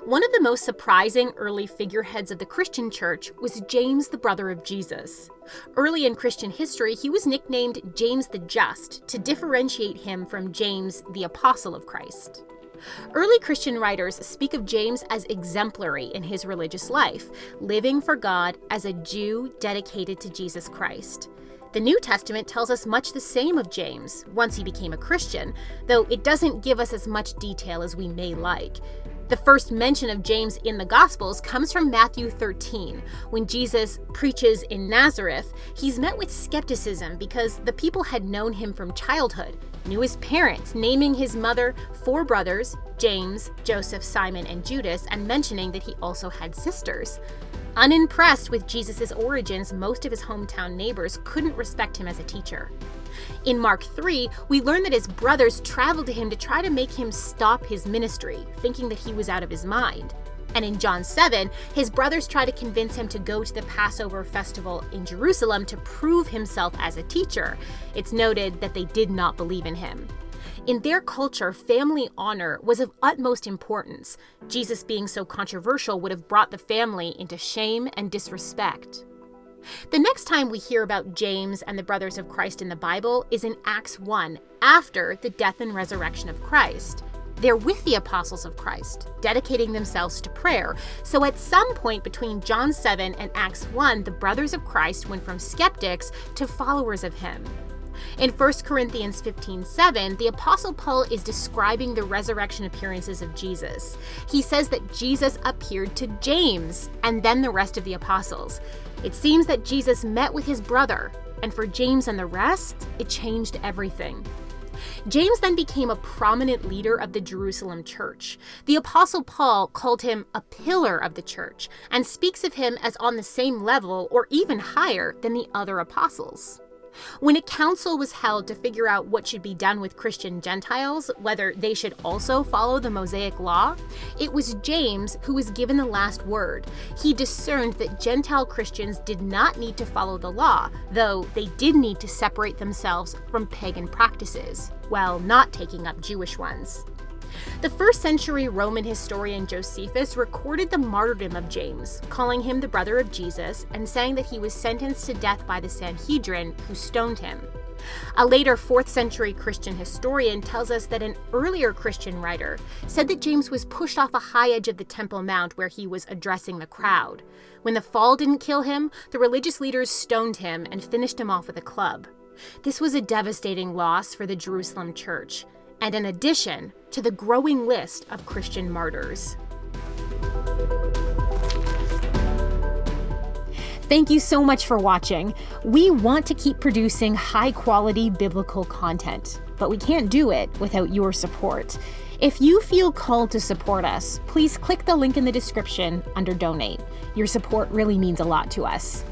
One of the most surprising early figureheads of the Christian church was James, the brother of Jesus. Early in Christian history, he was nicknamed James the Just to differentiate him from James, the Apostle of Christ. Early Christian writers speak of James as exemplary in his religious life, living for God as a Jew dedicated to Jesus Christ. The New Testament tells us much the same of James once he became a Christian, though it doesn't give us as much detail as we may like. The first mention of James in the Gospels comes from Matthew 13. When Jesus preaches in Nazareth, he's met with skepticism because the people had known him from childhood, knew his parents, naming his mother 4 brothers, James, Joseph, Simon, and Judas, and mentioning that he also had sisters. Unimpressed with Jesus' origins, most of his hometown neighbors couldn't respect him as a teacher. In Mark 3, we learn that his brothers traveled to him to try to make him stop his ministry, thinking that he was out of his mind. And in John 7, his brothers try to convince him to go to the Passover festival in Jerusalem to prove himself as a teacher. It's noted that they did not believe in him. In their culture, family honor was of utmost importance. Jesus being so controversial would have brought the family into shame and disrespect. The next time we hear about James and the brothers of Christ in the Bible is in Acts 1, after the death and resurrection of Christ. They're with the apostles of Christ, dedicating themselves to prayer. So at some point between John 7 and Acts 1, the brothers of Christ went from skeptics to followers of him. In 1 Corinthians 15:7, the Apostle Paul is describing the resurrection appearances of Jesus. He says that Jesus appeared to James and then the rest of the apostles. It seems that Jesus met with his brother, and for James and the rest, it changed everything. James then became a prominent leader of the Jerusalem church. The Apostle Paul called him a pillar of the church and speaks of him as on the same level or even higher than the other apostles. When a council was held to figure out what should be done with Christian Gentiles, whether they should also follow the Mosaic law, it was James who was given the last word. He discerned that Gentile Christians did not need to follow the law, though they did need to separate themselves from pagan practices, while not taking up Jewish ones. The 1st century Roman historian Josephus recorded the martyrdom of James, calling him the brother of Jesus and saying that he was sentenced to death by the Sanhedrin, who stoned him. A later 4th century Christian historian tells us that an earlier Christian writer said that James was pushed off a high edge of the Temple Mount where he was addressing the crowd. When the fall didn't kill him, the religious leaders stoned him and finished him off with a club. This was a devastating loss for the Jerusalem church, and an addition to the growing list of Christian martyrs. Thank you so much for watching. We want to keep producing high-quality biblical content, but we can't do it without your support. If you feel called to support us, please click the link in the description under Donate. Your support really means a lot to us.